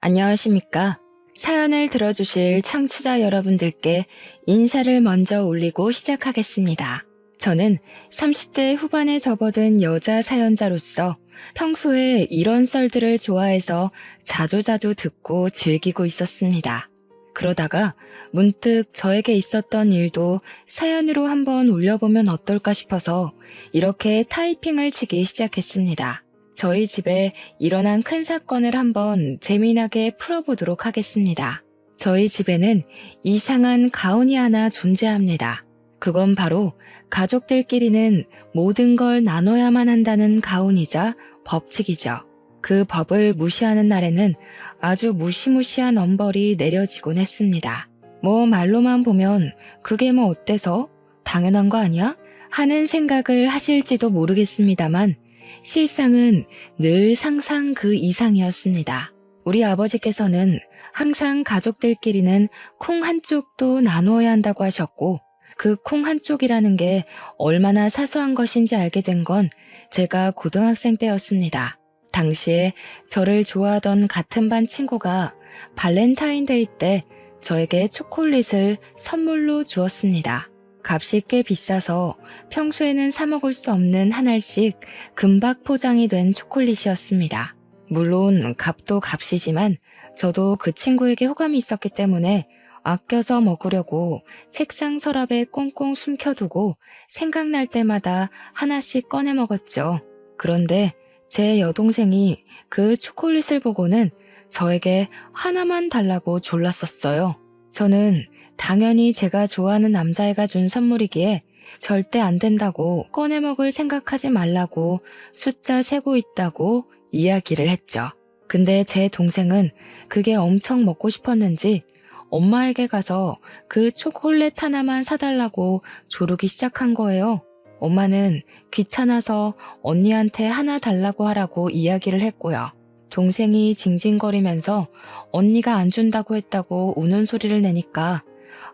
안녕하십니까? 사연을 들어주실 청취자 여러분들께 인사를 먼저 올리고 시작하겠습니다. 저는 30대 후반에 접어든 여자 사연자로서 평소에 이런 썰들을 좋아해서 자주자주 듣고 즐기고 있었습니다. 그러다가 문득 저에게 있었던 일도 사연으로 한번 올려보면 어떨까 싶어서 이렇게 타이핑을 치기 시작했습니다. 저희 집에 일어난 큰 사건을 한번 재미나게 풀어보도록 하겠습니다. 저희 집에는 이상한 가훈이 하나 존재합니다. 그건 바로 가족들끼리는 모든 걸 나눠야만 한다는 가훈이자 법칙이죠. 그 법을 무시하는 날에는 아주 무시무시한 엄벌이 내려지곤 했습니다. 뭐 말로만 보면 그게 뭐 어때서? 당연한 거 아니야? 하는 생각을 하실지도 모르겠습니다만 실상은 늘 상상 그 이상이었습니다. 우리 아버지께서는 항상 가족들끼리는 콩 한쪽도 나누어야 한다고 하셨고 그 콩 한쪽이라는 게 얼마나 사소한 것인지 알게 된 건 제가 고등학생 때였습니다. 당시에 저를 좋아하던 같은 반 친구가 발렌타인데이 때 저에게 초콜릿을 선물로 주었습니다. 값이 꽤 비싸서 평소에는 사 먹을 수 없는 한 알씩 금박 포장이 된 초콜릿이었습니다. 물론 값도 값이지만 저도 그 친구에게 호감이 있었기 때문에 아껴서 먹으려고 책상 서랍에 꽁꽁 숨겨두고 생각날 때마다 하나씩 꺼내 먹었죠. 그런데 제 여동생이 그 초콜릿을 보고는 저에게 하나만 달라고 졸랐었어요. 저는 당연히 제가 좋아하는 남자애가 준 선물이기에 절대 안 된다고 꺼내 먹을 생각하지 말라고 숫자 세고 있다고 이야기를 했죠. 근데 제 동생은 그게 엄청 먹고 싶었는지 엄마에게 가서 그 초콜릿 하나만 사달라고 조르기 시작한 거예요. 엄마는 귀찮아서 언니한테 하나 달라고 하라고 이야기를 했고요. 동생이 징징거리면서 언니가 안 준다고 했다고 우는 소리를 내니까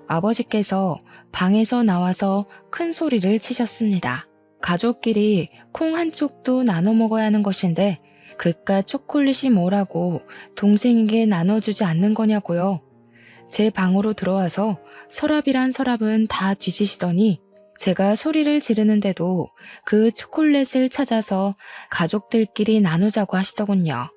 아버지께서 방에서 나와서 큰 소리를 치셨습니다. 가족끼리 콩 한쪽도 나눠 먹어야 하는 것인데 그깟 초콜릿이 뭐라고 동생에게 나눠주지 않는 거냐고요. 제 방으로 들어와서 서랍이란 서랍은 다 뒤지시더니 제가 소리를 지르는데도 그 초콜릿을 찾아서 가족들끼리 나누자고 하시더군요.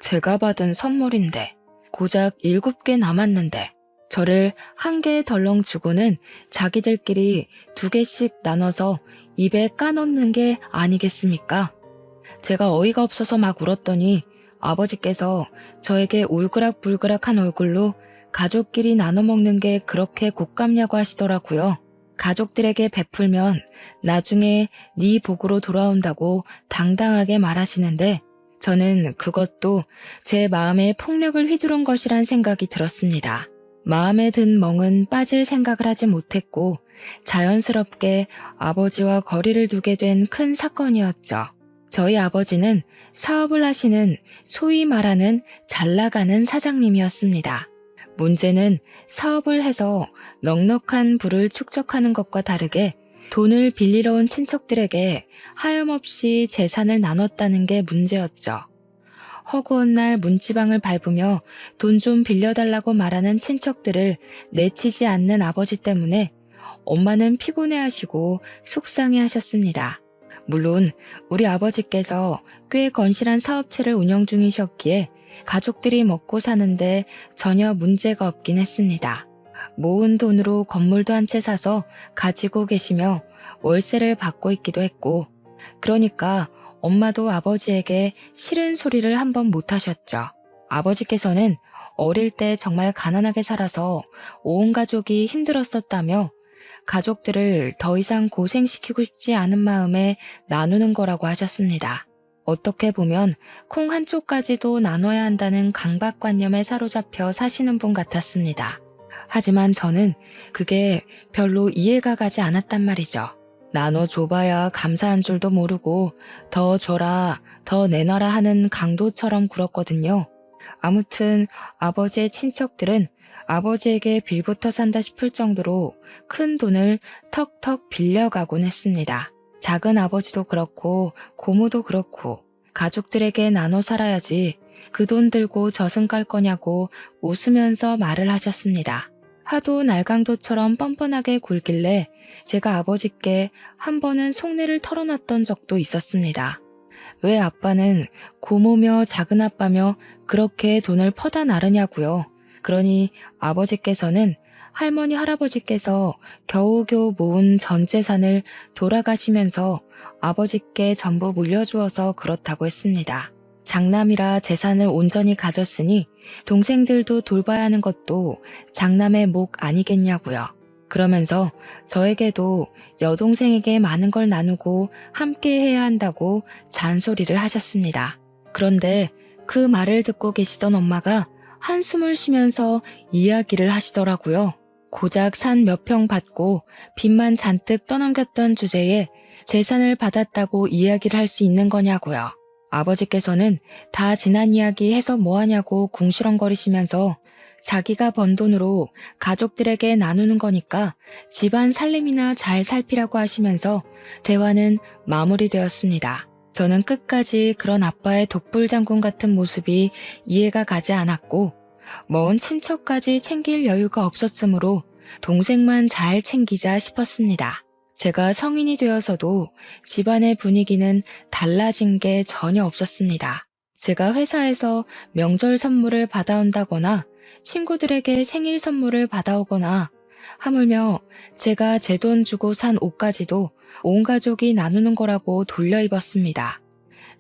제가 받은 선물인데 고작 7개 남았는데 저를 1개 덜렁 주고는 자기들끼리 2개씩 나눠서 입에 까놓는 게 아니겠습니까? 제가 어이가 없어서 막 울었더니 아버지께서 저에게 울그락불그락한 얼굴로 가족끼리 나눠 먹는 게 그렇게 곶감냐고 하시더라고요. 가족들에게 베풀면 나중에 네 복으로 돌아온다고 당당하게 말하시는데 저는 그것도 제 마음에 폭력을 휘두른 것이란 생각이 들었습니다. 마음에 든 멍은 빠질 생각을 하지 못했고 자연스럽게 아버지와 거리를 두게 된 큰 사건이었죠. 저희 아버지는 사업을 하시는 소위 말하는 잘나가는 사장님이었습니다. 문제는 사업을 해서 넉넉한 부를 축적하는 것과 다르게 돈을 빌리러 온 친척들에게 하염없이 재산을 나눴다는 게 문제였죠. 허구한 날 문지방을 밟으며 돈 좀 빌려달라고 말하는 친척들을 내치지 않는 아버지 때문에 엄마는 피곤해하시고 속상해하셨습니다. 물론 우리 아버지께서 꽤 건실한 사업체를 운영 중이셨기에 가족들이 먹고 사는데 전혀 문제가 없긴 했습니다. 모은 돈으로 건물도 한 채 사서 가지고 계시며 월세를 받고 있기도 했고 그러니까 엄마도 아버지에게 싫은 소리를 한 번 못 하셨죠. 아버지께서는 어릴 때 정말 가난하게 살아서 온 가족이 힘들었었다며 가족들을 더 이상 고생시키고 싶지 않은 마음에 나누는 거라고 하셨습니다. 어떻게 보면 콩 한쪽까지도 나눠야 한다는 강박관념에 사로잡혀 사시는 분 같았습니다. 하지만 저는 그게 별로 이해가 가지 않았단 말이죠. 나눠줘봐야 감사한 줄도 모르고 더 줘라, 더 내놔라 하는 강도처럼 굴었거든요. 아무튼 아버지의 친척들은 아버지에게 빌부터 산다 싶을 정도로 큰 돈을 턱턱 빌려가곤 했습니다. 작은 아버지도 그렇고 고모도 그렇고 가족들에게 나눠 살아야지 그 돈 들고 저승 갈 거냐고 웃으면서 말을 하셨습니다. 하도 날강도처럼 뻔뻔하게 굴길래 제가 아버지께 한 번은 속내를 털어놨던 적도 있었습니다. 왜 아빠는 고모며 작은아빠며 그렇게 돈을 퍼다 나르냐고요. 그러니 아버지께서는 할머니 할아버지께서 겨우겨우 모은 전 재산을 돌아가시면서 아버지께 전부 물려주어서 그렇다고 했습니다. 장남이라 재산을 온전히 가졌으니 동생들도 돌봐야 하는 것도 장남의 목 아니겠냐고요. 그러면서 저에게도 여동생에게 많은 걸 나누고 함께 해야 한다고 잔소리를 하셨습니다. 그런데 그 말을 듣고 계시던 엄마가 한숨을 쉬면서 이야기를 하시더라고요. 고작 산 몇 평 받고 빚만 잔뜩 떠넘겼던 주제에 재산을 받았다고 이야기를 할 수 있는 거냐고요. 아버지께서는 다 지난 이야기 해서 뭐하냐고 궁시렁거리시면서 자기가 번 돈으로 가족들에게 나누는 거니까 집안 살림이나 잘 살피라고 하시면서 대화는 마무리되었습니다. 저는 끝까지 그런 아빠의 독불장군 같은 모습이 이해가 가지 않았고 먼 친척까지 챙길 여유가 없었으므로 동생만 잘 챙기자 싶었습니다. 제가 성인이 되어서도 집안의 분위기는 달라진 게 전혀 없었습니다. 제가 회사에서 명절 선물을 받아온다거나 친구들에게 생일 선물을 받아오거나 하물며 제가 제 돈 주고 산 옷까지도 온 가족이 나누는 거라고 돌려 입었습니다.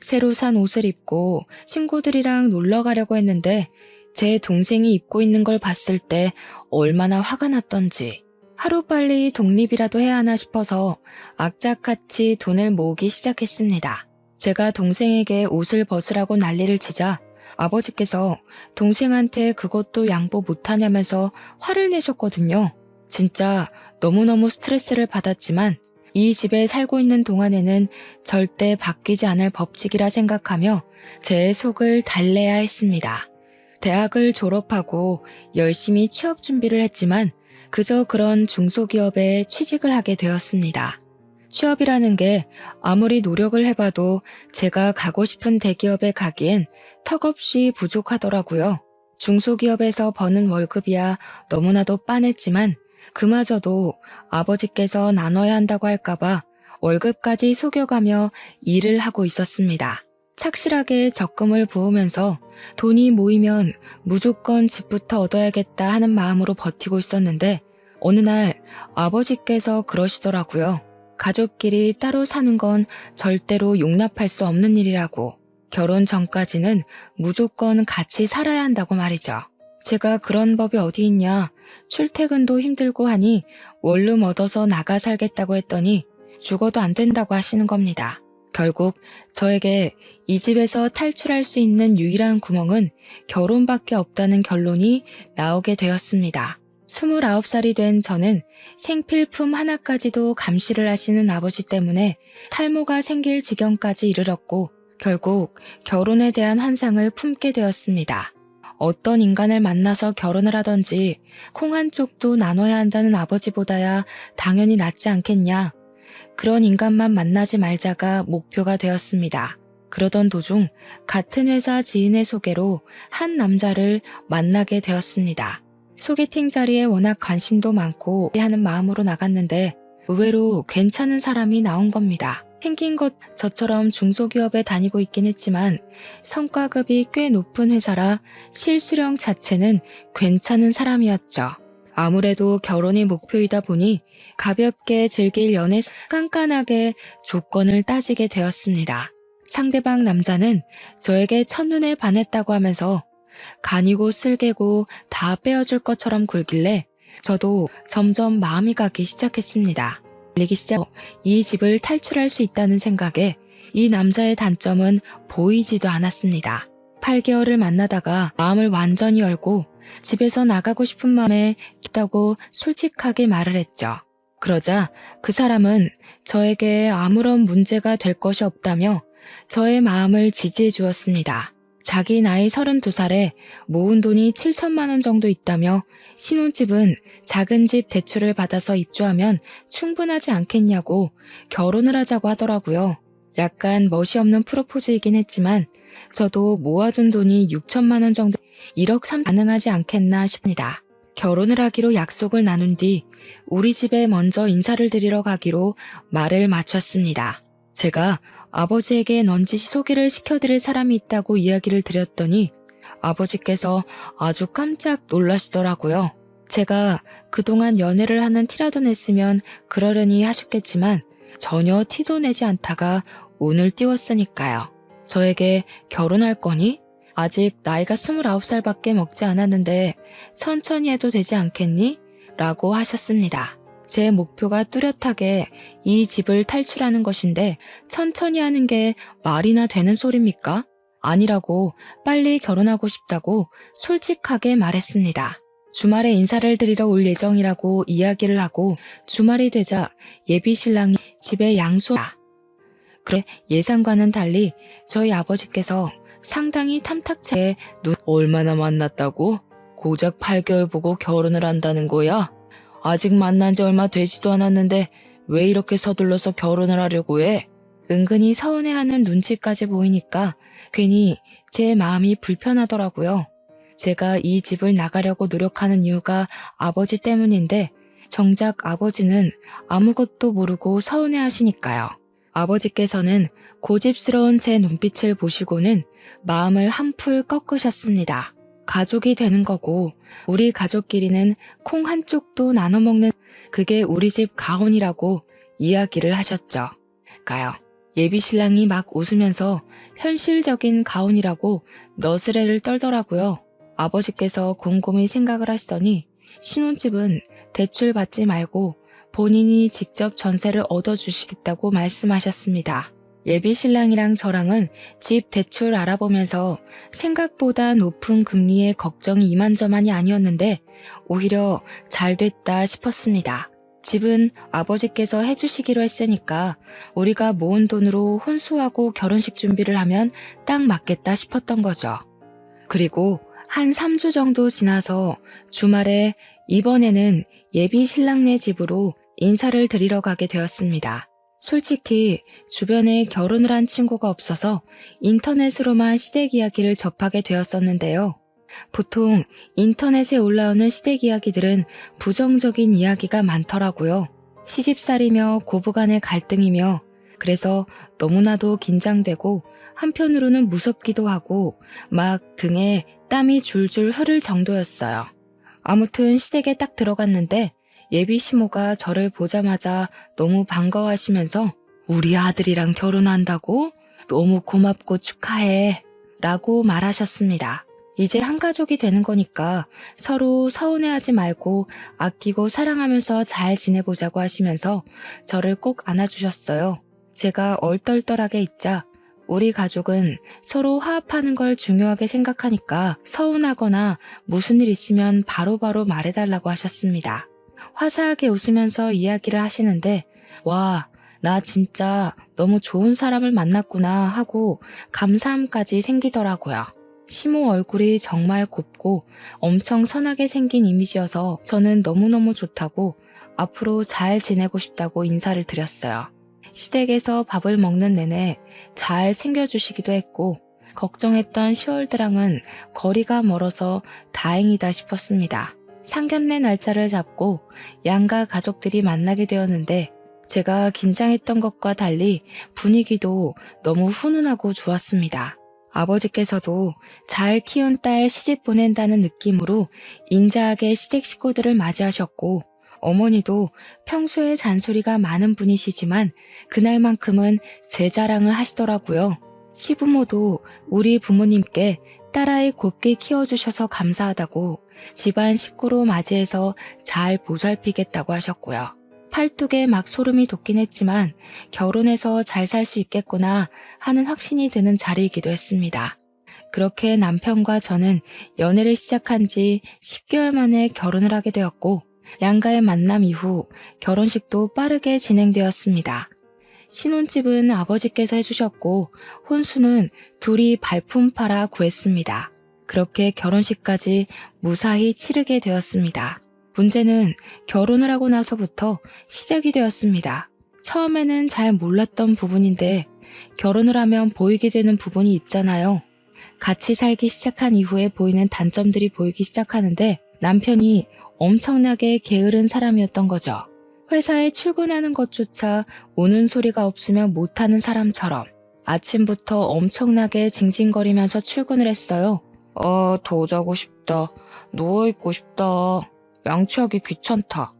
새로 산 옷을 입고 친구들이랑 놀러 가려고 했는데 제 동생이 입고 있는 걸 봤을 때 얼마나 화가 났던지 하루빨리 독립이라도 해야 하나 싶어서 악착같이 돈을 모으기 시작했습니다. 제가 동생에게 옷을 벗으라고 난리를 치자 아버지께서 동생한테 그것도 양보 못하냐면서 화를 내셨거든요. 진짜 너무너무 스트레스를 받았지만 이 집에 살고 있는 동안에는 절대 바뀌지 않을 법칙이라 생각하며 제 속을 달래야 했습니다. 대학을 졸업하고 열심히 취업 준비를 했지만 그저 그런 중소기업에 취직을 하게 되었습니다. 취업이라는 게 아무리 노력을 해봐도 제가 가고 싶은 대기업에 가기엔 턱없이 부족하더라고요. 중소기업에서 버는 월급이야 너무나도 빤했지만 그마저도 아버지께서 나눠야 한다고 할까봐 월급까지 속여가며 일을 하고 있었습니다. 착실하게 적금을 부으면서 돈이 모이면 무조건 집부터 얻어야겠다 하는 마음으로 버티고 있었는데 어느 날 아버지께서 그러시더라고요. 가족끼리 따로 사는 건 절대로 용납할 수 없는 일이라고. 결혼 전까지는 무조건 같이 살아야 한다고 말이죠. 제가 그런 법이 어디 있냐. 출퇴근도 힘들고 하니 원룸 얻어서 나가 살겠다고 했더니 죽어도 안 된다고 하시는 겁니다. 결국 저에게 이 집에서 탈출할 수 있는 유일한 구멍은 결혼밖에 없다는 결론이 나오게 되었습니다. 29살이 된 저는 생필품 하나까지도 감시를 하시는 아버지 때문에 탈모가 생길 지경까지 이르렀고 결국 결혼에 대한 환상을 품게 되었습니다. 어떤 인간을 만나서 결혼을 하던지 콩 한 쪽도 나눠야 한다는 아버지보다야 당연히 낫지 않겠냐. 그런 인간만 만나지 말자가 목표가 되었습니다. 그러던 도중 같은 회사 지인의 소개로 한 남자를 만나게 되었습니다. 소개팅 자리에 워낙 관심도 많고 하는 마음으로 나갔는데 의외로 괜찮은 사람이 나온 겁니다. 생긴 것 저처럼 중소기업에 다니고 있긴 했지만 성과급이 꽤 높은 회사라 실수령 자체는 괜찮은 사람이었죠. 아무래도 결혼이 목표이다 보니 가볍게 즐길 연애 깐깐하게 조건을 따지게 되었습니다. 상대방 남자는 저에게 첫눈에 반했다고 하면서 간이고 쓸개고 다 빼어줄 것처럼 굴길래 저도 점점 마음이 가기 시작했습니다. 이 집을 탈출할 수 있다는 생각에 이 남자의 단점은 보이지도 않았습니다. 8개월을 만나다가 마음을 완전히 열고 집에서 나가고 싶은 마음에 있다고 솔직하게 말을 했죠. 그러자 그 사람은 저에게 아무런 문제가 될 것이 없다며 저의 마음을 지지해 주었습니다. 자기 나이 32살에 모은 돈이 7천만 원 정도 있다며 신혼집은 작은 집 대출을 받아서 입주하면 충분하지 않겠냐고 결혼을 하자고 하더라고요. 약간 멋이 없는 프로포즈이긴 했지만 저도 모아둔 돈이 6천만 원 정도 1억 3 가능하지 않겠나 싶습니다. 결혼을 하기로 약속을 나눈 뒤 우리 집에 먼저 인사를 드리러 가기로 말을 마쳤습니다. 제가 아버지에게 넌지시 소개를 시켜드릴 사람이 있다고 이야기를 드렸더니 아버지께서 아주 깜짝 놀라시더라고요. 제가 그동안 연애를 하는 티라도 냈으면 그러려니 하셨겠지만 전혀 티도 내지 않다가 운을 띄웠으니까요. 저에게 결혼할 거니? 아직 나이가 29살밖에 먹지 않았는데 천천히 해도 되지 않겠니? 라고 하셨습니다. 제 목표가 뚜렷하게 이 집을 탈출하는 것인데 천천히 하는 게 말이나 되는 소리입니까? 아니라고 빨리 결혼하고 싶다고 솔직하게 말했습니다. 주말에 인사를 드리러 올 예정이라고 이야기를 하고 주말이 되자 예비 신랑이 집에 양소다. 그래 예상과는 달리 저희 아버지께서 상당히 탐탁체 얼마나 만났다고? 고작 8개월 보고 결혼을 한다는 거야? 아직 만난 지 얼마 되지도 않았는데 왜 이렇게 서둘러서 결혼을 하려고 해? 은근히 서운해하는 눈치까지 보이니까 괜히 제 마음이 불편하더라고요. 제가 이 집을 나가려고 노력하는 이유가 아버지 때문인데 정작 아버지는 아무것도 모르고 서운해하시니까요. 아버지께서는 고집스러운 제 눈빛을 보시고는 마음을 한풀 꺾으셨습니다. 가족이 되는 거고 우리 가족끼리는 콩 한쪽도 나눠 먹는 그게 우리 집 가훈이라고 이야기를 하셨죠. 예비 신랑이 막 웃으면서 현실적인 가훈이라고 너스레를 떨더라고요. 아버지께서 곰곰이 생각을 하시더니 신혼집은 대출 받지 말고 본인이 직접 전세를 얻어주시겠다고 말씀하셨습니다. 예비 신랑이랑 저랑은 집 대출 알아보면서 생각보다 높은 금리에 걱정이 이만저만이 아니었는데 오히려 잘 됐다 싶었습니다. 집은 아버지께서 해주시기로 했으니까 우리가 모은 돈으로 혼수하고 결혼식 준비를 하면 딱 맞겠다 싶었던 거죠. 그리고 한 3주 정도 지나서 주말에 이번에는 예비 신랑네 집으로 인사를 드리러 가게 되었습니다. 솔직히 주변에 결혼을 한 친구가 없어서 인터넷으로만 시댁 이야기를 접하게 되었었는데요. 보통 인터넷에 올라오는 시댁 이야기들은 부정적인 이야기가 많더라고요. 시집살이며 고부간의 갈등이며 그래서 너무나도 긴장되고 한편으로는 무섭기도 하고 막 등에 땀이 줄줄 흐를 정도였어요. 아무튼 시댁에 딱 들어갔는데 예비 시모가 저를 보자마자 너무 반가워하시면서 우리 아들이랑 결혼한다고? 너무 고맙고 축하해 라고 말하셨습니다. 이제 한 가족이 되는 거니까 서로 서운해하지 말고 아끼고 사랑하면서 잘 지내보자고 하시면서 저를 꼭 안아주셨어요. 제가 얼떨떨하게 있자 우리 가족은 서로 화합하는 걸 중요하게 생각하니까 서운하거나 무슨 일 있으면 바로바로 말해달라고 하셨습니다. 화사하게 웃으면서 이야기를 하시는데 와, 나 진짜 너무 좋은 사람을 만났구나 하고 감사함까지 생기더라고요. 시모 얼굴이 정말 곱고 엄청 선하게 생긴 이미지여서 저는 너무너무 좋다고 앞으로 잘 지내고 싶다고 인사를 드렸어요. 시댁에서 밥을 먹는 내내 잘 챙겨주시기도 했고 걱정했던 10월드랑은 거리가 멀어서 다행이다 싶었습니다. 상견례 날짜를 잡고 양가 가족들이 만나게 되었는데 제가 긴장했던 것과 달리 분위기도 너무 훈훈하고 좋았습니다. 아버지께서도 잘 키운 딸 시집 보낸다는 느낌으로 인자하게 시댁 식구들을 맞이하셨고 어머니도 평소에 잔소리가 많은 분이시지만 그날만큼은 제 자랑을 하시더라고요. 시부모도 우리 부모님께 딸아이 곱게 키워주셔서 감사하다고 집안 식구로 맞이해서 잘 보살피겠다고 하셨고요. 팔뚝에 막 소름이 돋긴 했지만 결혼해서 잘 살 수 있겠구나 하는 확신이 드는 자리이기도 했습니다. 그렇게 남편과 저는 연애를 시작한 지 10개월 만에 결혼을 하게 되었고 양가의 만남 이후 결혼식도 빠르게 진행되었습니다. 신혼집은 아버지께서 해주셨고 혼수는 둘이 발품 팔아 구했습니다. 그렇게 결혼식까지 무사히 치르게 되었습니다. 문제는 결혼을 하고 나서부터 시작이 되었습니다. 처음에는 잘 몰랐던 부분인데 결혼을 하면 보이게 되는 부분이 있잖아요. 같이 살기 시작한 이후에 보이는 단점들이 보이기 시작하는데 남편이 엄청나게 게으른 사람이었던 거죠. 회사에 출근하는 것조차 우는 소리가 없으면 못하는 사람처럼 아침부터 엄청나게 징징거리면서 출근을 했어요. 더 자고 싶다. 누워있고 싶다. 양치하기 귀찮다.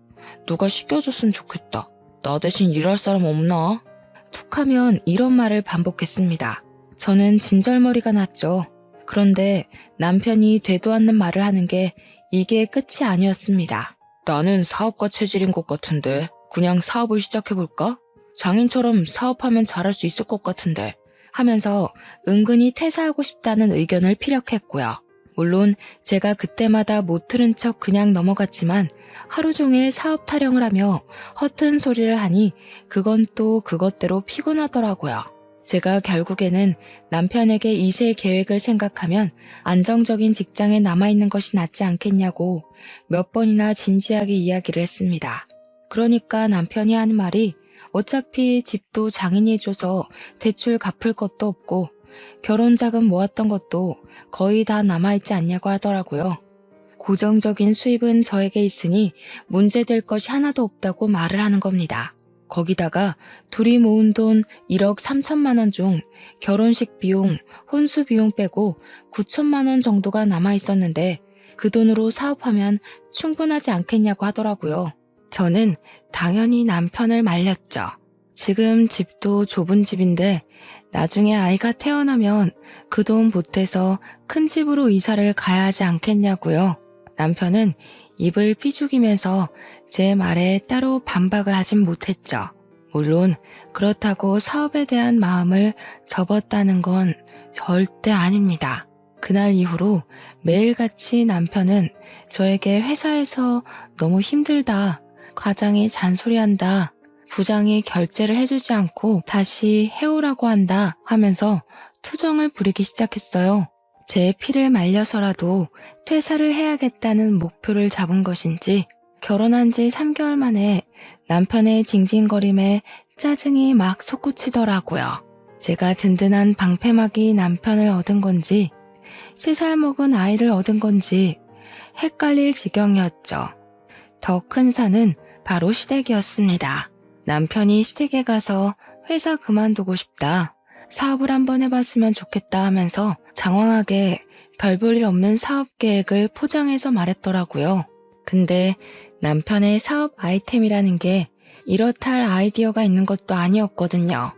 누가 시켜줬으면 좋겠다. 나 대신 일할 사람 없나? 툭하면 이런 말을 반복했습니다. 저는 진절머리가 났죠. 그런데 남편이 되도 않는 말을 하는 게 이게 끝이 아니었습니다. 나는 사업가 체질인 것 같은데 그냥 사업을 시작해볼까? 장인처럼 사업하면 잘할 수 있을 것 같은데 하면서 은근히 퇴사하고 싶다는 의견을 피력했고요. 물론 제가 그때마다 못 들은 척 그냥 넘어갔지만 하루 종일 사업 타령을 하며 허튼 소리를 하니 그건 또 그것대로 피곤하더라고요. 제가 결국에는 남편에게 2세 계획을 생각하면 안정적인 직장에 남아있는 것이 낫지 않겠냐고 몇 번이나 진지하게 이야기를 했습니다. 그러니까 남편이 하는 말이 어차피 집도 장인이 해줘서 대출 갚을 것도 없고 결혼 자금 모았던 것도 거의 다 남아있지 않냐고 하더라고요. 고정적인 수입은 저에게 있으니 문제될 것이 하나도 없다고 말을 하는 겁니다. 거기다가 둘이 모은 돈 1억 3천만 원 중 결혼식 비용, 혼수 비용 빼고 9천만 원 정도가 남아 있었는데 그 돈으로 사업하면 충분하지 않겠냐고 하더라고요. 저는 당연히 남편을 말렸죠. 지금 집도 좁은 집인데 나중에 아이가 태어나면 그 돈 보태서 큰 집으로 이사를 가야 하지 않겠냐고요. 남편은 입을 삐죽이면서 제 말에 따로 반박을 하진 못했죠. 물론 그렇다고 사업에 대한 마음을 접었다는 건 절대 아닙니다. 그날 이후로 매일같이 남편은 저에게 회사에서 너무 힘들다, 과장이 잔소리한다, 부장이 결제를 해주지 않고 다시 해오라고 한다 하면서 투정을 부리기 시작했어요. 제 피를 말려서라도 퇴사를 해야겠다는 목표를 잡은 것인지 결혼한 지 3개월 만에 남편의 징징거림에 짜증이 막 솟구치더라고요. 제가 든든한 방패막이 남편을 얻은 건지 3살 먹은 아이를 얻은 건지 헷갈릴 지경이었죠. 더 큰 산은 바로 시댁이었습니다. 남편이 시댁에 가서 회사 그만두고 싶다, 사업을 한번 해봤으면 좋겠다 하면서 장황하게 별 볼 일 없는 사업 계획을 포장해서 말했더라고요. 근데 남편의 사업 아이템이라는 게 이렇다 할 아이디어가 있는 것도 아니었거든요.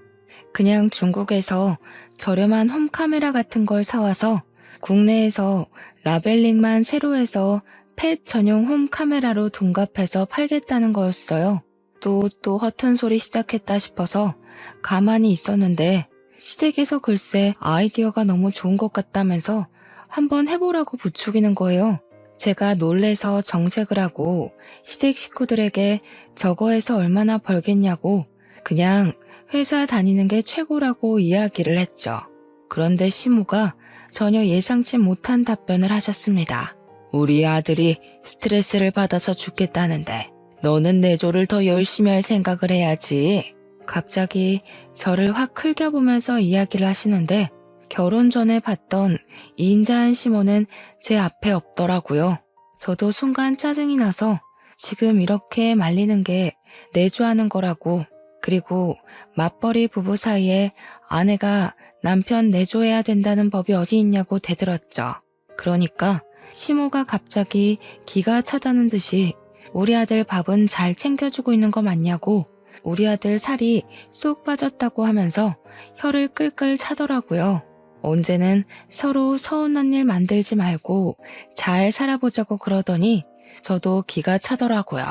그냥 중국에서 저렴한 홈카메라 같은 걸 사와서 국내에서 라벨링만 새로 해서 펫 전용 홈카메라로 둔갑해서 팔겠다는 거였어요. 또 허튼 소리 시작했다 싶어서 가만히 있었는데 시댁에서 글쎄 아이디어가 너무 좋은 것 같다면서 한번 해보라고 부추기는 거예요. 제가 놀래서 정색을 하고 시댁 식구들에게 저거 해서 얼마나 벌겠냐고 그냥 회사 다니는 게 최고라고 이야기를 했죠. 그런데 시모가 전혀 예상치 못한 답변을 하셨습니다. 우리 아들이 스트레스를 받아서 죽겠다는데 너는 내조를 더 열심히 할 생각을 해야지. 갑자기 저를 확 흘겨보면서 이야기를 하시는데 결혼 전에 봤던 인자한 시모는 제 앞에 없더라고요. 저도 순간 짜증이 나서 지금 이렇게 말리는 게 내조하는 거라고, 그리고 맞벌이 부부 사이에 아내가 남편 내조해야 된다는 법이 어디 있냐고 대들었죠. 그러니까 시모가 갑자기 기가 차다는 듯이 우리 아들 밥은 잘 챙겨주고 있는 거 맞냐고, 우리 아들 살이 쏙 빠졌다고 하면서 혀를 끌끌 차더라고요. 언제는 서로 서운한 일 만들지 말고 잘 살아보자고 그러더니 저도 기가 차더라고요.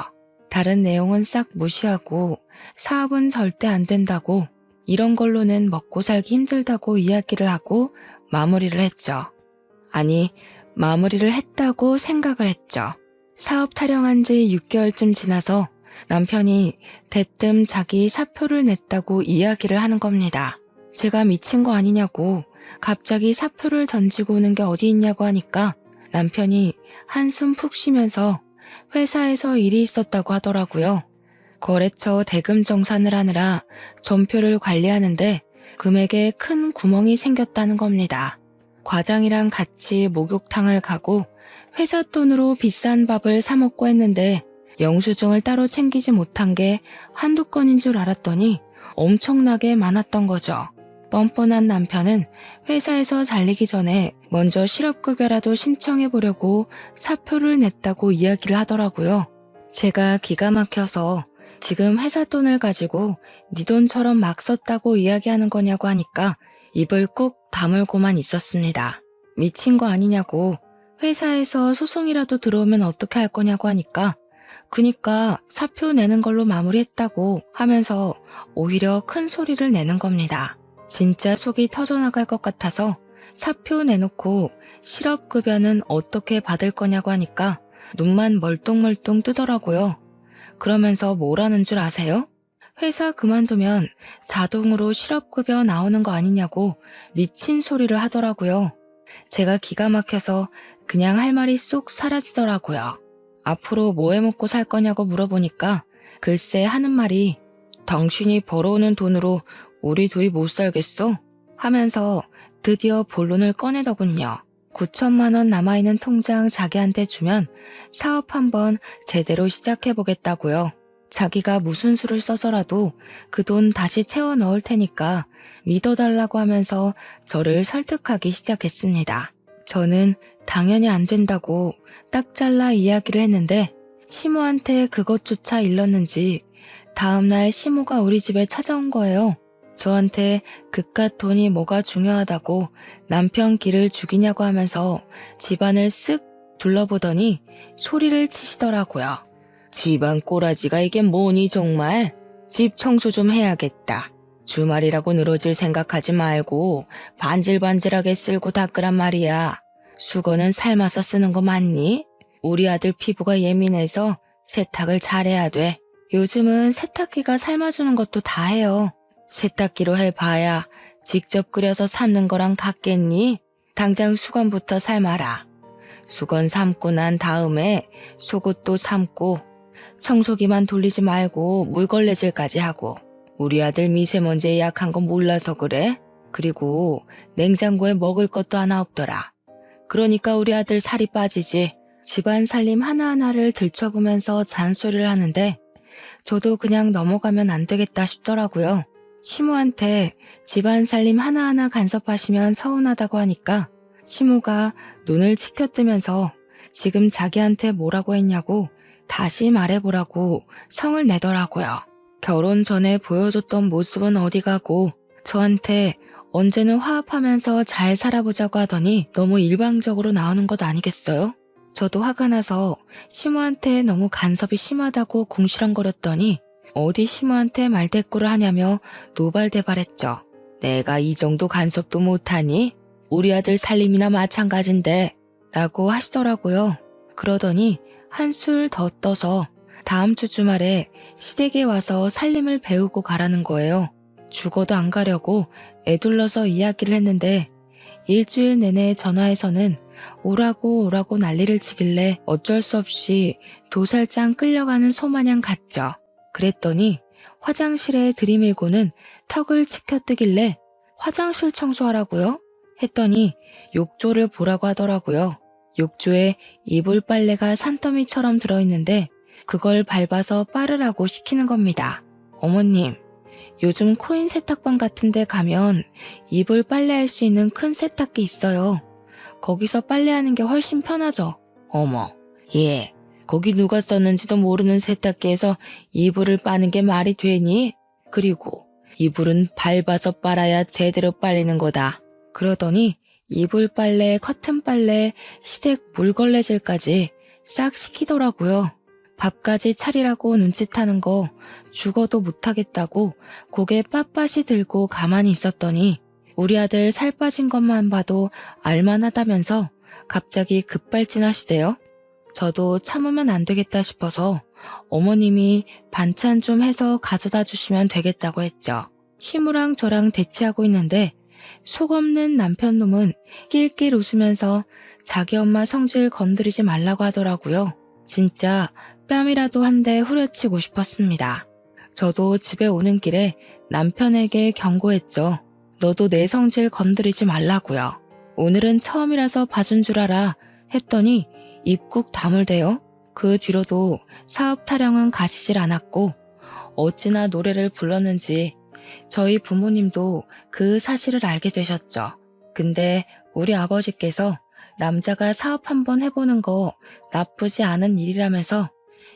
다른 내용은 싹 무시하고 사업은 절대 안 된다고, 이런 걸로는 먹고 살기 힘들다고 이야기를 하고 마무리를 했죠. 아니, 마무리를 했다고 생각을 했죠. 사업 타령한 지 6개월쯤 지나서 남편이 대뜸 자기 사표를 냈다고 이야기를 하는 겁니다. 제가 미친 거 아니냐고 갑자기 사표를 던지고 오는 게 어디 있냐고 하니까 남편이 한숨 푹 쉬면서 회사에서 일이 있었다고 하더라고요. 거래처 대금 정산을 하느라 전표를 관리하는데 금액에 큰 구멍이 생겼다는 겁니다. 과장이랑 같이 목욕탕을 가고 회사 돈으로 비싼 밥을 사 먹고 했는데 영수증을 따로 챙기지 못한 게 한두 건인 줄 알았더니 엄청나게 많았던 거죠. 뻔뻔한 남편은 회사에서 잘리기 전에 먼저 실업급여라도 신청해 보려고 사표를 냈다고 이야기를 하더라고요. 제가 기가 막혀서 지금 회사 돈을 가지고 네 돈처럼 막 썼다고 이야기하는 거냐고 하니까 입을 꾹 다물고만 있었습니다. 미친 거 아니냐고, 회사에서 소송이라도 들어오면 어떻게 할 거냐고 하니까 그니까 사표 내는 걸로 마무리했다고 하면서 오히려 큰 소리를 내는 겁니다. 진짜 속이 터져나갈 것 같아서 사표 내놓고 실업급여는 어떻게 받을 거냐고 하니까 눈만 멀뚱멀뚱 뜨더라고요. 그러면서 뭐라는 줄 아세요? 회사 그만두면 자동으로 실업급여 나오는 거 아니냐고 미친 소리를 하더라고요. 제가 기가 막혀서 그냥 할 말이 쏙 사라지더라고요. 앞으로 뭐 해먹고 살 거냐고 물어보니까 글쎄 하는 말이 당신이 벌어오는 돈으로 우리 둘이 못 살겠어? 하면서 드디어 본론을 꺼내더군요. 9천만 원 남아있는 통장 자기한테 주면 사업 한번 제대로 시작해보겠다고요. 자기가 무슨 수를 써서라도 그 돈 다시 채워 넣을 테니까 믿어달라고 하면서 저를 설득하기 시작했습니다. 저는 당연히 안 된다고 딱 잘라 이야기를 했는데 시모한테 그것조차 일렀는지 다음날 시모가 우리 집에 찾아온 거예요. 저한테 그깟 돈이 뭐가 중요하다고 남편 길을 죽이냐고 하면서 집안을 쓱 둘러보더니 소리를 치시더라고요. 집안 꼬라지가 이게 뭐니 정말? 집 청소 좀 해야겠다. 주말이라고 늘어질 생각하지 말고 반질반질하게 쓸고 닦으란 말이야. 수건은 삶아서 쓰는 거 맞니? 우리 아들 피부가 예민해서 세탁을 잘해야 돼. 요즘은 세탁기가 삶아주는 것도 다 해요. 세탁기로 해봐야 직접 끓여서 삶는 거랑 같겠니? 당장 수건부터 삶아라. 수건 삶고 난 다음에 속옷도 삶고 청소기만 돌리지 말고 물걸레질까지 하고. 우리 아들 미세먼지에 약한 거 몰라서 그래? 그리고 냉장고에 먹을 것도 하나 없더라. 그러니까 우리 아들 살이 빠지지. 집안 살림 하나하나를 들춰보면서 잔소리를 하는데 저도 그냥 넘어가면 안 되겠다 싶더라고요. 시모한테 집안 살림 하나하나 간섭하시면 서운하다고 하니까 시모가 눈을 치켜뜨면서 지금 자기한테 뭐라고 했냐고 다시 말해보라고 성을 내더라고요. 결혼 전에 보여줬던 모습은 어디 가고 저한테 언제는 화합하면서 잘 살아보자고 하더니 너무 일방적으로 나오는 것 아니겠어요? 저도 화가 나서 시모한테 너무 간섭이 심하다고 궁시렁거렸더니 어디 시모한테 말대꾸를 하냐며 노발대발했죠. 내가 이 정도 간섭도 못하니? 우리 아들 살림이나 마찬가지인데 라고 하시더라고요. 그러더니 한술 더 떠서 다음 주 주말에 시댁에 와서 살림을 배우고 가라는 거예요. 죽어도 안 가려고 애둘러서 이야기를 했는데 일주일 내내 전화에서는 오라고 난리를 치길래 어쩔 수 없이 도살장 끌려가는 소마냥 갔죠. 그랬더니 화장실에 들이밀고는 턱을 치켜뜨길래 화장실 청소하라고요? 했더니 욕조를 보라고 하더라고요. 욕조에 이불 빨래가 산더미처럼 들어있는데 그걸 밟아서 빨으라고 시키는 겁니다. 어머님, 요즘 코인 세탁방 같은 데 가면 이불 빨래할 수 있는 큰 세탁기 있어요. 거기서 빨래하는 게 훨씬 편하죠. 어머, 예, 거기 누가 썼는지도 모르는 세탁기에서 이불을 빠는 게 말이 되니? 그리고 이불은 밟아서 빨아야 제대로 빨리는 거다. 그러더니 이불 빨래, 커튼 빨래, 시댁 물걸레질까지 싹 시키더라고요. 밥까지 차리라고 눈짓하는 거 죽어도 못하겠다고 고개 빳빳이 들고 가만히 있었더니 우리 아들 살 빠진 것만 봐도 알만하다면서 갑자기 급발진하시대요. 저도 참으면 안 되겠다 싶어서 어머님이 반찬 좀 해서 가져다 주시면 되겠다고 했죠. 시무랑 저랑 대치하고 있는데 속 없는 남편 놈은 낄낄 웃으면서 자기 엄마 성질 건드리지 말라고 하더라고요. 진짜 뺨이라도 한 대 후려치고 싶었습니다. 저도 집에 오는 길에 남편에게 경고했죠. 너도 내 성질 건드리지 말라고요. 오늘은 처음이라서 봐준 줄 알아 했더니 입국 다물대요. 그 뒤로도 사업 타령은 가시질 않았고 어찌나 노래를 불렀는지 저희 부모님도 그 사실을 알게 되셨죠. 근데 우리 아버지께서 남자가 사업 한번 해보는 거 나쁘지 않은 일이라면서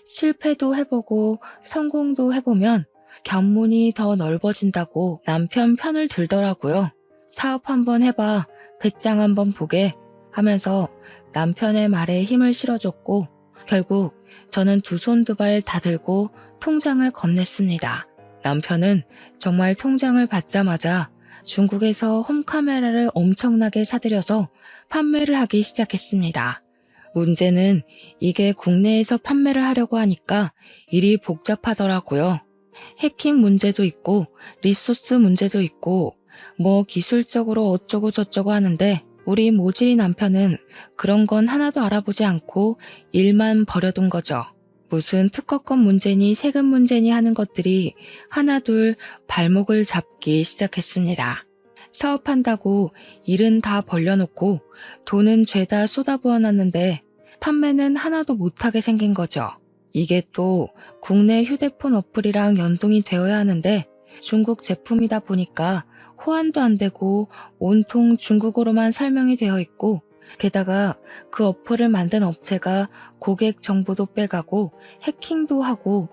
실패도 해보고 성공도 해보면 견문이 더 넓어진다고 남편 편을 들더라고요. 사업 한번 해봐, 배짱 한번 보게 하면서 남편의 말에 힘을 실어줬고 결국 저는 두 손 두 발 다 들고 통장을 건넸습니다. 남편은 정말 통장을 받자마자 중국에서 홈카메라를 엄청나게 사들여서 판매를 하기 시작했습니다. 문제는 이게 국내에서 판매를 하려고 하니까 일이 복잡하더라고요. 해킹 문제도 있고 리소스 문제도 있고 뭐 기술적으로 어쩌고 저쩌고 하는데 우리 모질이 남편은 그런 건 하나도 알아보지 않고 일만 버려둔 거죠. 무슨 특허권 문제니 세금 문제니 하는 것들이 하나둘 발목을 잡기 시작했습니다. 사업한다고 일은 다 벌려놓고 돈은 죄다 쏟아부어놨는데 판매는 하나도 못하게 생긴 거죠. 이게 또 국내 휴대폰 어플이랑 연동이 되어야 하는데 중국 제품이다 보니까 호환도 안 되고 온통 중국어로만 설명이 되어 있고 게다가 그 어플을 만든 업체가 고객 정보도 빼가고 해킹도 하고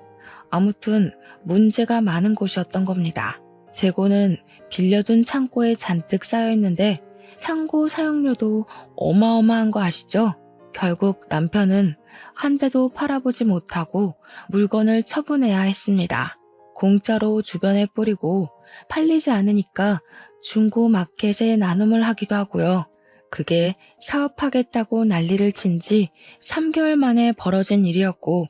아무튼 문제가 많은 곳이었던 겁니다. 재고는 빌려둔 창고에 잔뜩 쌓여있는데 창고 사용료도 어마어마한 거 아시죠? 결국 남편은 한 대도 팔아보지 못하고 물건을 처분해야 했습니다. 공짜로 주변에 뿌리고 팔리지 않으니까 중고 마켓에 나눔을 하기도 하고요. 그게 사업하겠다고 난리를 친 지 3개월 만에 벌어진 일이었고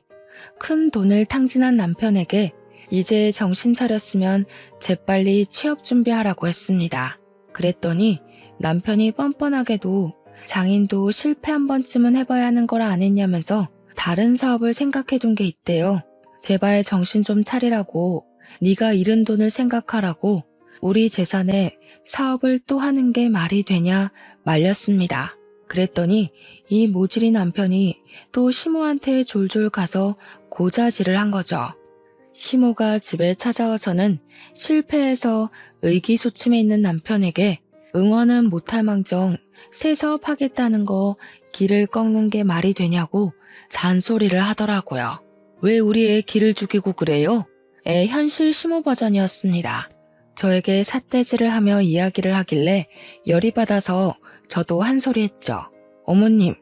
큰 돈을 탕진한 남편에게 이제 정신 차렸으면 재빨리 취업 준비하라고 했습니다. 그랬더니 남편이 뻔뻔하게도 장인도 실패 한 번쯤은 해봐야 하는 걸 안 했냐면서 다른 사업을 생각해둔 게 있대요. 제발 정신 좀 차리라고, 네가 잃은 돈을 생각하라고 우리 재산에 사업을 또 하는 게 말이 되냐 말렸습니다. 그랬더니 이 모질이 남편이 또 시모한테 졸졸 가서 고자질을 한 거죠. 시모가 집에 찾아와서는 실패해서 의기소침해 있는 남편에게 응원은 못할 망정 새 사업하겠다는 거 길을 꺾는 게 말이 되냐고 잔소리를 하더라고요. 왜 우리 애 길을 죽이고 그래요? 애 현실 시모 버전이었습니다. 저에게 삿대질을 하며 이야기를 하길래 열이 받아서 저도 한 소리 했죠. 어머님,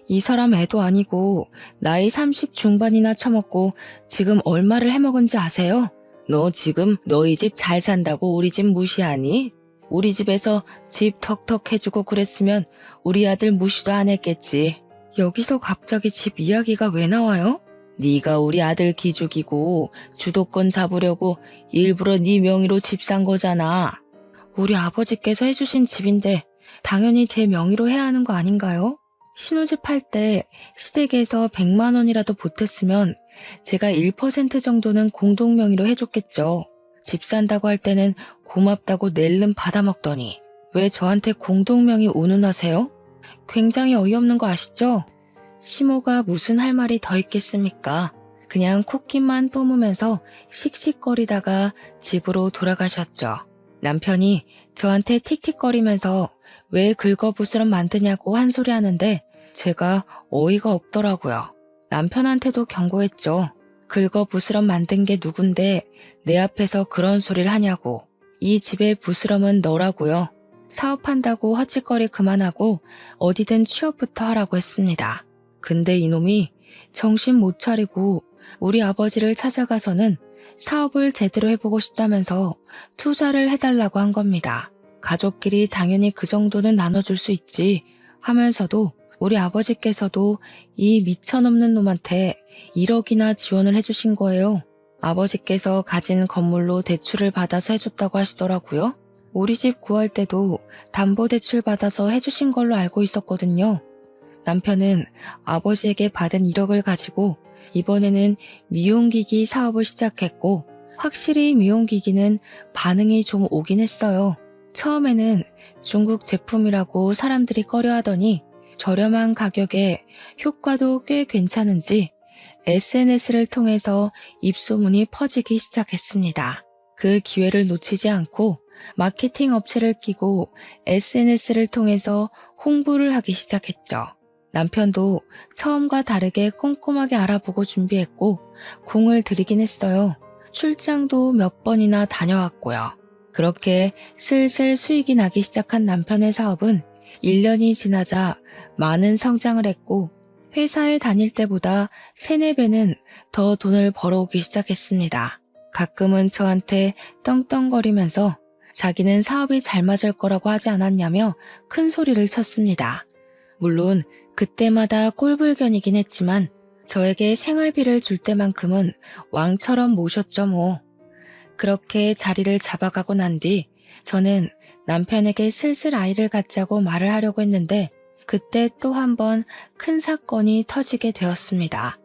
이 사람 애도 아니고 나이 30 중반이나 처먹고 지금 얼마를 해먹은지 아세요? 너 지금 너희 집 잘 산다고 우리 집 무시하니? 우리 집에서 집 턱턱 해주고 그랬으면 우리 아들 무시도 안 했겠지. 여기서 갑자기 집 이야기가 왜 나와요? 네가 우리 아들 기죽이고 주도권 잡으려고 일부러 네 명의로 집 산 거잖아. 우리 아버지께서 해주신 집인데 당연히 제 명의로 해야 하는 거 아닌가요? 신혼집 할 때 시댁에서 100만 원이라도 보탰으면 제가 1% 정도는 공동 명의로 해줬겠죠. 집 산다고 할 때는 고맙다고 낼름 받아먹더니 왜 저한테 공동 명의 운운하세요? 굉장히 어이없는 거 아시죠? 시모가 무슨 할 말이 더 있겠습니까? 그냥 콧김만 뿜으면서 씩씩거리다가 집으로 돌아가셨죠. 남편이 저한테 틱틱거리면서 왜 긁어부스럼 만드냐고 한 소리 하는데 제가 어이가 없더라고요. 남편한테도 경고했죠. 긁어부스럼 만든 게 누군데 내 앞에서 그런 소리를 하냐고. 이 집의 부스럼은 너라고요. 사업한다고 헛짓거리 그만하고 어디든 취업부터 하라고 했습니다. 근데 이놈이 정신 못 차리고 우리 아버지를 찾아가서는 사업을 제대로 해보고 싶다면서 투자를 해달라고 한 겁니다. 가족끼리 당연히 그 정도는 나눠줄 수 있지 하면서도 우리 아버지께서도 이 미쳐넘는 놈한테 1억이나 지원을 해주신 거예요. 아버지께서 가진 건물로 대출을 받아서 해줬다고 하시더라고요. 우리 집 구할 때도 담보대출 받아서 해주신 걸로 알고 있었거든요. 남편은 아버지에게 받은 1억을 가지고 이번에는 미용기기 사업을 시작했고 확실히 미용기기는 반응이 좀 오긴 했어요. 처음에는 중국 제품이라고 사람들이 꺼려하더니 저렴한 가격에 효과도 꽤 괜찮은지 SNS를 통해서 입소문이 퍼지기 시작했습니다. 그 기회를 놓치지 않고 마케팅 업체를 끼고 SNS를 통해서 홍보를 하기 시작했죠. 남편도 처음과 다르게 꼼꼼하게 알아보고 준비했고 공을 들이긴 했어요. 출장도 몇 번이나 다녀왔고요. 그렇게 슬슬 수익이 나기 시작한 남편의 사업은 1년이 지나자 많은 성장을 했고 회사에 다닐 때보다 3, 4배는 더 돈을 벌어오기 시작했습니다. 가끔은 저한테 떵떵거리면서 자기는 사업이 잘 맞을 거라고 하지 않았냐며 큰 소리를 쳤습니다. 물론 그때마다 꼴불견이긴 했지만 저에게 생활비를 줄 때만큼은 왕처럼 모셨죠 뭐. 그렇게 자리를 잡아가고 난 뒤 저는 남편에게 슬슬 아이를 갖자고 말을 하려고 했는데 그때 또 한 번 큰 사건이 터지게 되었습니다.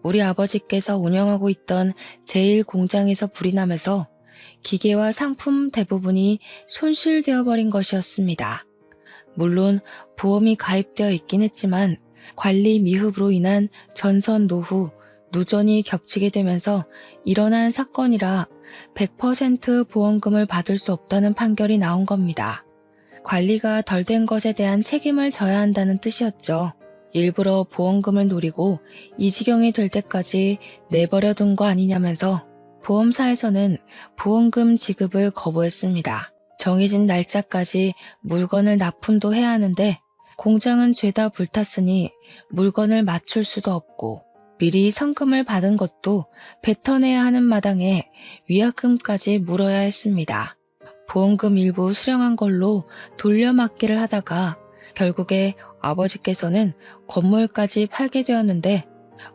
우리 아버지께서 운영하고 있던 제1공장에서 불이 나면서 기계와 상품 대부분이 손실되어 버린 것이었습니다. 물론 보험이 가입되어 있긴 했지만 관리 미흡으로 인한 전선 노후, 누전이 겹치게 되면서 일어난 사건이라 100% 보험금을 받을 수 없다는 판결이 나온 겁니다. 관리가 덜 된 것에 대한 책임을 져야 한다는 뜻이었죠. 일부러 보험금을 노리고 이 지경이 될 때까지 내버려 둔 거 아니냐면서 보험사에서는 보험금 지급을 거부했습니다. 정해진 날짜까지 물건을 납품도 해야 하는데 공장은 죄다 불탔으니 물건을 맞출 수도 없고 미리 성금을 받은 것도 뱉어내야 하는 마당에 위약금까지 물어야 했습니다. 보험금 일부 수령한 걸로 돌려막기를 하다가 결국에 아버지께서는 건물까지 팔게 되었는데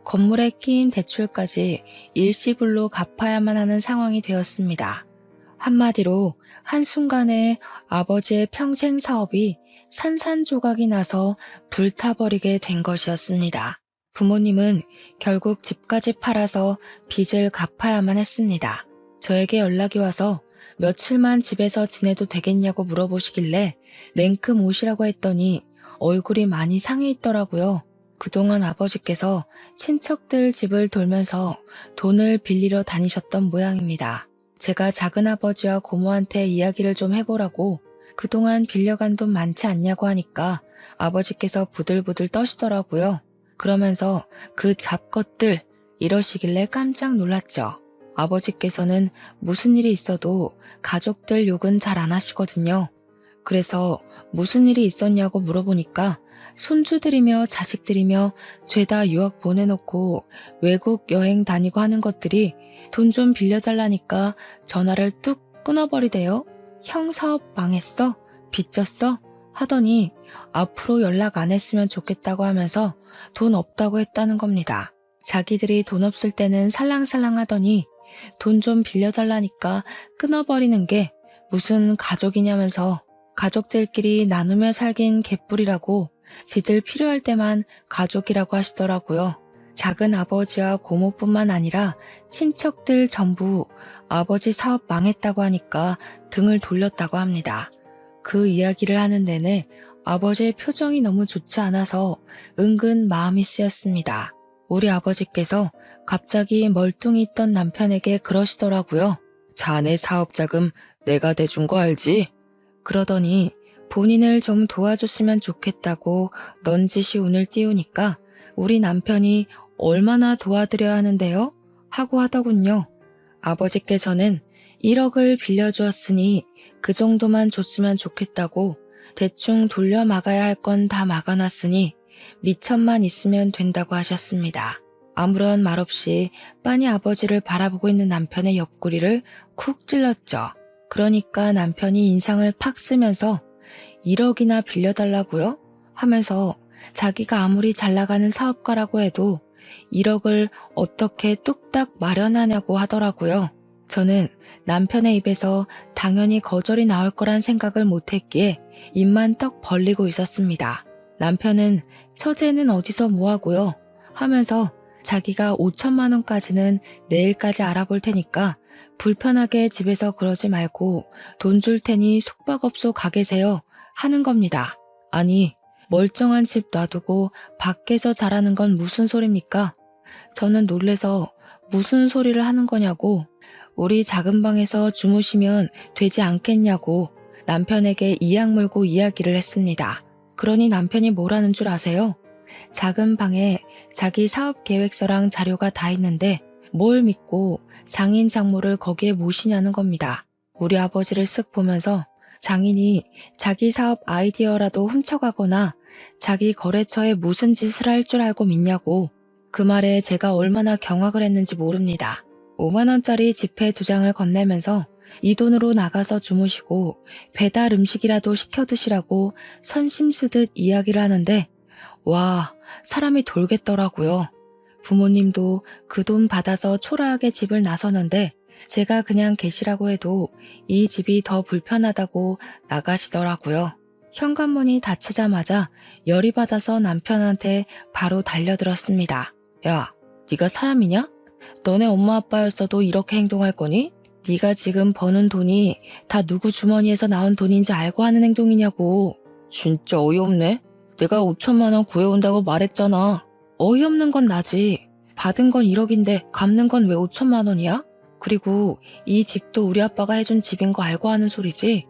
건물에 끼인 대출까지 일시불로 갚아야만 하는 상황이 되었습니다. 한마디로 한순간에 아버지의 평생 사업이 산산조각이 나서 불타버리게 된 것이었습니다. 부모님은 결국 집까지 팔아서 빚을 갚아야만 했습니다. 저에게 연락이 와서 며칠만 집에서 지내도 되겠냐고 물어보시길래 냉큼 오시라고 했더니 얼굴이 많이 상해 있더라고요. 그동안 아버지께서 친척들 집을 돌면서 돈을 빌리러 다니셨던 모양입니다. 제가 작은아버지와 고모한테 이야기를 좀 해보라고 그동안 빌려간 돈 많지 않냐고 하니까 아버지께서 부들부들 떠시더라고요. 그러면서 그 잡것들 이러시길래 깜짝 놀랐죠. 아버지께서는 무슨 일이 있어도 가족들 욕은 잘 안 하시거든요. 그래서 무슨 일이 있었냐고 물어보니까 손주들이며 자식들이며 죄다 유학 보내놓고 외국 여행 다니고 하는 것들이 돈 좀 빌려달라니까 전화를 뚝 끊어버리대요. 형 사업 망했어? 빚졌어? 하더니 앞으로 연락 안 했으면 좋겠다고 하면서 돈 없다고 했다는 겁니다. 자기들이 돈 없을 때는 살랑살랑 하더니 돈 좀 빌려달라니까 끊어버리는 게 무슨 가족이냐면서 가족들끼리 나누며 살긴 개뿔이라고 지들 필요할 때만 가족이라고 하시더라고요. 작은 아버지와 고모뿐만 아니라 친척들 전부 아버지 사업 망했다고 하니까 등을 돌렸다고 합니다. 그 이야기를 하는 내내 아버지의 표정이 너무 좋지 않아서 은근 마음이 쓰였습니다. 우리 아버지께서 갑자기 멀뚱히 있던 남편에게 그러시더라고요. 자네 사업 자금 내가 대준 거 알지? 그러더니 본인을 좀 도와줬으면 좋겠다고 넌지시 운을 띄우니까 우리 남편이 얼마나 도와드려야 하는데요? 하고 하더군요. 아버지께서는 1억을 빌려주었으니 그 정도만 줬으면 좋겠다고 대충 돌려 막아야 할 건 다 막아놨으니 미천만 있으면 된다고 하셨습니다. 아무런 말 없이 빤히 아버지를 바라보고 있는 남편의 옆구리를 쿡 찔렀죠. 그러니까 남편이 인상을 팍 쓰면서 1억이나 빌려달라고요? 하면서 자기가 아무리 잘 나가는 사업가라고 해도 1억을 어떻게 뚝딱 마련하냐고 하더라고요. 저는 남편의 입에서 당연히 거절이 나올 거란 생각을 못했기에 입만 떡 벌리고 있었습니다. 남편은 처제는 어디서 뭐하고요? 하면서 자기가 5천만 원까지는 내일까지 알아볼 테니까 불편하게 집에서 그러지 말고 돈 줄 테니 숙박업소 가 계세요 하는 겁니다. 아니, 멀쩡한 집 놔두고 밖에서 자라는 건 무슨 소리입니까? 저는 놀래서 무슨 소리를 하는 거냐고, 우리 작은 방에서 주무시면 되지 않겠냐고 남편에게 이악 물고 이야기를 했습니다. 그러니 남편이 뭐라는 줄 아세요? 작은 방에 자기 사업 계획서랑 자료가 다 있는데 뭘 믿고 장인 장모를 거기에 모시냐는 겁니다. 우리 아버지를 쓱 보면서 장인이 자기 사업 아이디어라도 훔쳐가거나 자기 거래처에 무슨 짓을 할 줄 알고 믿냐고. 그 말에 제가 얼마나 경악을 했는지 모릅니다. 5만 원짜리 지폐 2장을 건네면서 이 돈으로 나가서 주무시고 배달 음식이라도 시켜 드시라고 선심 쓰듯 이야기를 하는데, 와, 사람이 돌겠더라고요. 부모님도 그 돈 받아서 초라하게 집을 나서는데 제가 그냥 계시라고 해도 이 집이 더 불편하다고 나가시더라고요. 현관문이 닫히자마자 열이 받아서 남편한테 바로 달려들었습니다. 야, 네가 사람이냐? 너네 엄마 아빠였어도 이렇게 행동할 거니? 네가 지금 버는 돈이 다 누구 주머니에서 나온 돈인지 알고 하는 행동이냐고. 진짜 어이없네. 내가 5천만 원 구해온다고 말했잖아. 어이없는 건 나지. 받은 건 1억인데 갚는 건 왜 5천만 원이야? 그리고 이 집도 우리 아빠가 해준 집인 거 알고 하는 소리지.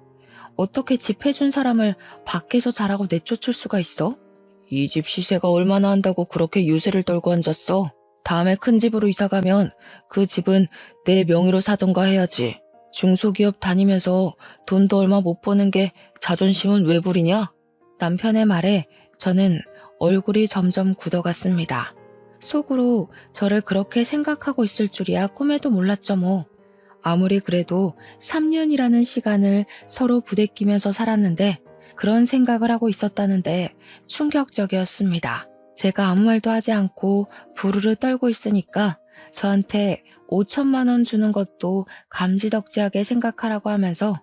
어떻게 집 해준 사람을 밖에서 자라고 내쫓을 수가 있어? 이 집 시세가 얼마나 한다고 그렇게 유세를 떨고 앉았어? 다음에 큰 집으로 이사가면 그 집은 내 명의로 사던가 해야지. 중소기업 다니면서 돈도 얼마 못 버는 게 자존심은 왜 부리냐? 남편의 말에 저는 얼굴이 점점 굳어갔습니다. 속으로 저를 그렇게 생각하고 있을 줄이야 꿈에도 몰랐죠 뭐. 아무리 그래도 3년이라는 시간을 서로 부대끼면서 살았는데 그런 생각을 하고 있었다는데 충격적이었습니다. 제가 아무 말도 하지 않고 부르르 떨고 있으니까 저한테 5천만 원 주는 것도 감지덕지하게 생각하라고 하면서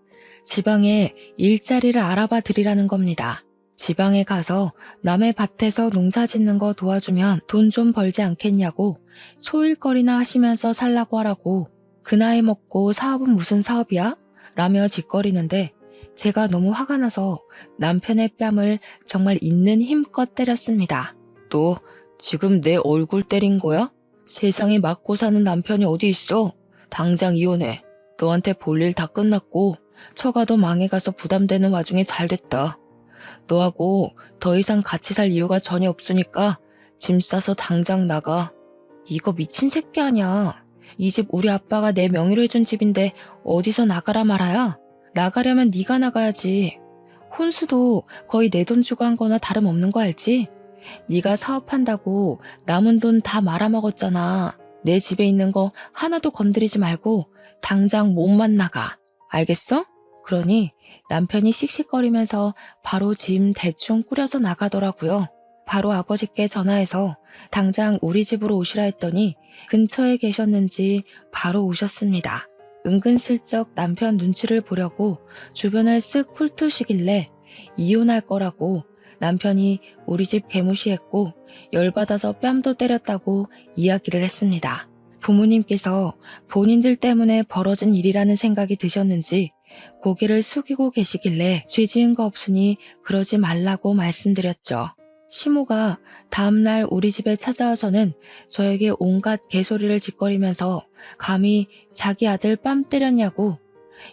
지방에 일자리를 알아봐 드리라는 겁니다. 지방에 가서 남의 밭에서 농사 짓는 거 도와주면 돈 좀 벌지 않겠냐고 소일거리나 하시면서 살라고 하라고. 그 나이 먹고 사업은 무슨 사업이야? 라며 짓거리는데 제가 너무 화가 나서 남편의 뺨을 정말 있는 힘껏 때렸습니다. 너 지금 내 얼굴 때린 거야? 세상에 맞고 사는 남편이 어디 있어? 당장 이혼해. 너한테 볼 일 다 끝났고 처가도 망해가서 부담되는 와중에 잘 됐다. 너하고 더 이상 같이 살 이유가 전혀 없으니까 짐 싸서 당장 나가. 이거 미친 새끼 아니야. 이 집 우리 아빠가 내 명의로 해준 집인데 어디서 나가라 말아야? 나가려면 네가 나가야지. 혼수도 거의 내 돈 주고 한 거나 다름없는 거 알지? 네가 사업한다고 남은 돈 다 말아먹었잖아. 내 집에 있는 거 하나도 건드리지 말고 당장 몸만 나가. 알겠어? 그러니 남편이 씩씩거리면서 바로 짐 대충 꾸려서 나가더라고요. 바로 아버지께 전화해서 당장 우리 집으로 오시라 했더니 근처에 계셨는지 바로 오셨습니다. 은근슬쩍 남편 눈치를 보려고 주변을 쓱 훑으시길래 이혼할 거라고 남편이 우리 집 개무시했고 열받아서 뺨도 때렸다고 이야기를 했습니다. 부모님께서 본인들 때문에 벌어진 일이라는 생각이 드셨는지 고개를 숙이고 계시길래 죄 지은 거 없으니 그러지 말라고 말씀드렸죠. 시모가 다음날 우리 집에 찾아와서는 저에게 온갖 개소리를 짓거리면서 감히 자기 아들 뺨 때렸냐고,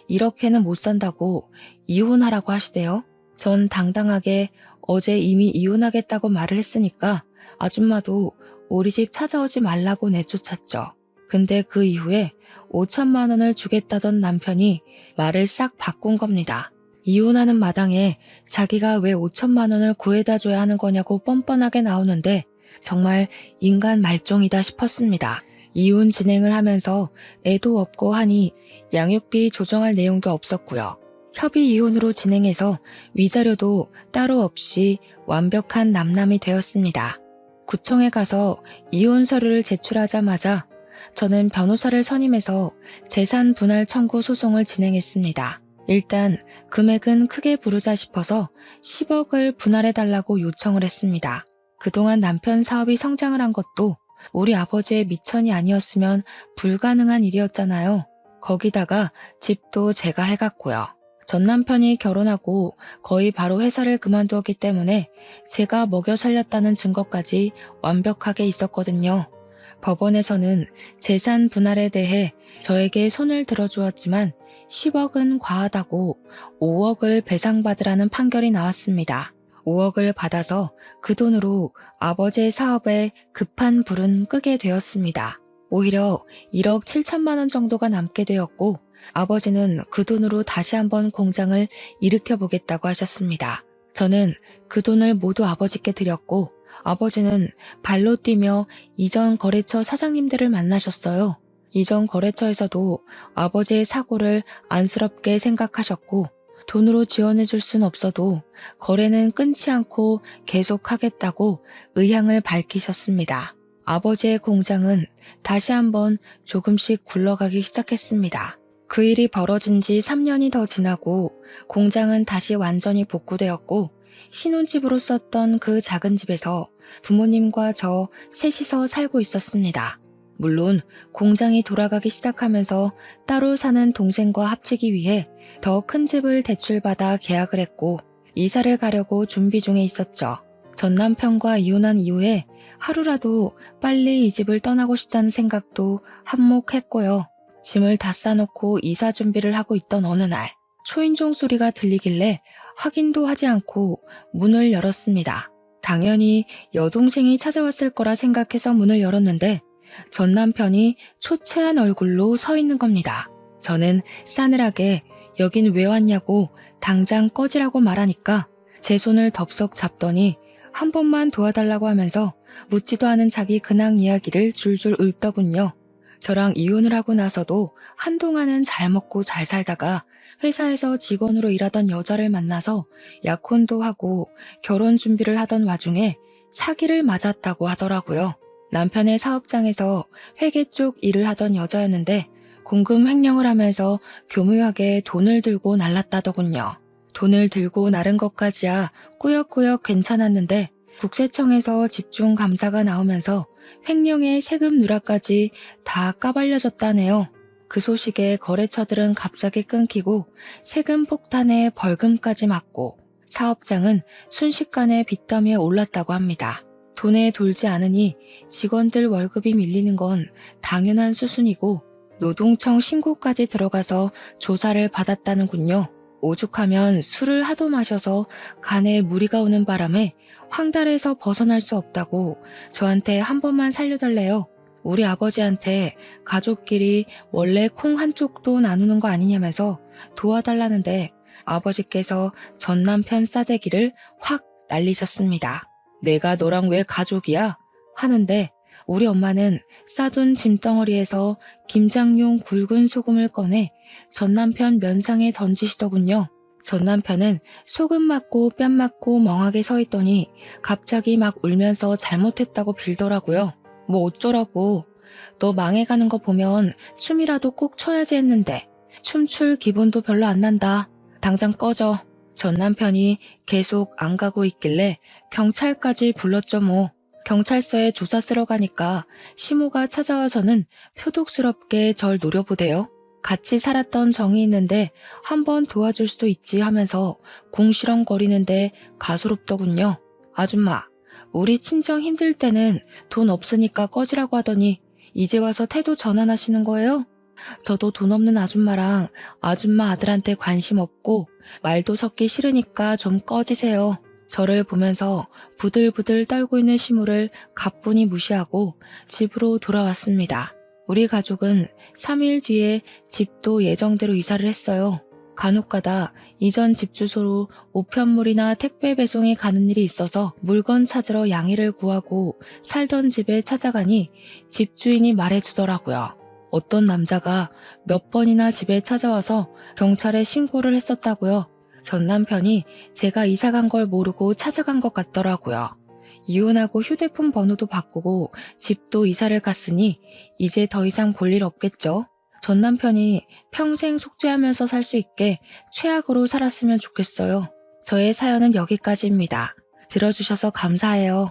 이렇게는 못 산다고 이혼하라고 하시대요. 전 당당하게 어제 이미 이혼하겠다고 말을 했으니까 아줌마도 우리 집 찾아오지 말라고 내쫓았죠. 근데 그 이후에 5천만 원을 주겠다던 남편이 말을 싹 바꾼 겁니다. 이혼하는 마당에 자기가 왜 5천만 원을 구해다 줘야 하는 거냐고 뻔뻔하게 나오는데 정말 인간 말종이다 싶었습니다. 이혼 진행을 하면서 애도 없고 하니 양육비 조정할 내용도 없었고요. 협의 이혼으로 진행해서 위자료도 따로 없이 완벽한 남남이 되었습니다. 구청에 가서 이혼 서류를 제출하자마자 저는 변호사를 선임해서 재산 분할 청구 소송을 진행했습니다. 일단 금액은 크게 부르자 싶어서 10억을 분할해달라고 요청을 했습니다. 그동안 남편 사업이 성장을 한 것도 우리 아버지의 미천이 아니었으면 불가능한 일이었잖아요. 거기다가 집도 제가 해갔고요. 전 남편이 결혼하고 거의 바로 회사를 그만두었기 때문에 제가 먹여 살렸다는 증거까지 완벽하게 있었거든요. 법원에서는 재산 분할에 대해 저에게 손을 들어주었지만 10억은 과하다고 5억을 배상받으라는 판결이 나왔습니다. 5억을 받아서 그 돈으로 아버지의 사업에 급한 불은 끄게 되었습니다. 오히려 1억 7천만 원 정도가 남게 되었고 아버지는 그 돈으로 다시 한번 공장을 일으켜 보겠다고 하셨습니다. 저는 그 돈을 모두 아버지께 드렸고 아버지는 발로 뛰며 이전 거래처 사장님들을 만나셨어요. 이전 거래처에서도 아버지의 사고를 안쓰럽게 생각하셨고 돈으로 지원해 줄 순 없어도 거래는 끊지 않고 계속하겠다고 의향을 밝히셨습니다. 아버지의 공장은 다시 한번 조금씩 굴러가기 시작했습니다. 그 일이 벌어진 지 3년이 더 지나고 공장은 다시 완전히 복구되었고 신혼집으로 썼던 그 작은 집에서 부모님과 저 셋이서 살고 있었습니다. 물론 공장이 돌아가기 시작하면서 따로 사는 동생과 합치기 위해 더 큰 집을 대출받아 계약을 했고 이사를 가려고 준비 중에 있었죠. 전 남편과 이혼한 이후에 하루라도 빨리 이 집을 떠나고 싶다는 생각도 한몫했고요. 짐을 다 싸놓고 이사 준비를 하고 있던 어느 날 초인종 소리가 들리길래 확인도 하지 않고 문을 열었습니다. 당연히 여동생이 찾아왔을 거라 생각해서 문을 열었는데 전 남편이 초췌한 얼굴로 서 있는 겁니다. 저는 싸늘하게 여긴 왜 왔냐고 당장 꺼지라고 말하니까 제 손을 덥석 잡더니 한 번만 도와달라고 하면서 묻지도 않은 자기 근황 이야기를 줄줄 읊더군요. 저랑 이혼을 하고 나서도 한동안은 잘 먹고 잘 살다가 회사에서 직원으로 일하던 여자를 만나서 약혼도 하고 결혼 준비를 하던 와중에 사기를 맞았다고 하더라고요. 남편의 사업장에서 회계 쪽 일을 하던 여자였는데 공금 횡령을 하면서 교묘하게 돈을 들고 날랐다더군요. 돈을 들고 나른 것까지야 꾸역꾸역 괜찮았는데 국세청에서 집중 감사가 나오면서 횡령의 세금 누락까지 다 까발려졌다네요. 그 소식에 거래처들은 갑자기 끊기고 세금 폭탄에 벌금까지 맞고 사업장은 순식간에 빚더미에 올랐다고 합니다. 돈에 돌지 않으니 직원들 월급이 밀리는 건 당연한 수순이고 노동청 신고까지 들어가서 조사를 받았다는군요. 오죽하면 술을 하도 마셔서 간에 무리가 오는 바람에 황달에서 벗어날 수 없다고 저한테 한 번만 살려달래요. 우리 아버지한테 가족끼리 원래 콩 한쪽도 나누는 거 아니냐면서 도와달라는데 아버지께서 전 남편 싸대기를 확 날리셨습니다. 내가 너랑 왜 가족이야? 하는데 우리 엄마는 싸둔 짐덩어리에서 김장용 굵은 소금을 꺼내 전 남편 면상에 던지시더군요. 전 남편은 소금 맞고 뺨 맞고 멍하게 서 있더니 갑자기 막 울면서 잘못했다고 빌더라고요. 뭐 어쩌라고. 너 망해가는 거 보면 춤이라도 꼭 춰야지 했는데 춤출 기분도 별로 안 난다. 당장 꺼져. 전 남편이 계속 안 가고 있길래 경찰까지 불렀죠 뭐. 경찰서에 조사 쓰러 가니까 시모가 찾아와서는 표독스럽게 절 노려보대요. 같이 살았던 정이 있는데 한번 도와줄 수도 있지 하면서 궁시렁거리는데 가소롭더군요. 아줌마, 우리 친정 힘들 때는 돈 없으니까 꺼지라고 하더니 이제 와서 태도 전환하시는 거예요? 저도 돈 없는 아줌마랑 아줌마 아들한테 관심 없고 말도 섞기 싫으니까 좀 꺼지세요. 저를 보면서 부들부들 떨고 있는 시모를 가뿐히 무시하고 집으로 돌아왔습니다. 우리 가족은 3일 뒤에 집도 예정대로 이사를 했어요. 간혹가다 이전 집 주소로 우편물이나 택배 배송이 가는 일이 있어서 물건 찾으러 양해를 구하고 살던 집에 찾아가니 집주인이 말해주더라고요. 어떤 남자가 몇 번이나 집에 찾아와서 경찰에 신고를 했었다고요. 전 남편이 제가 이사 간 걸 모르고 찾아간 것 같더라고요. 이혼하고 휴대폰 번호도 바꾸고 집도 이사를 갔으니 이제 더 이상 볼 일 없겠죠. 전 남편이 평생 속죄하면서 살 수 있게 최악으로 살았으면 좋겠어요. 저의 사연은 여기까지입니다. 들어주셔서 감사해요.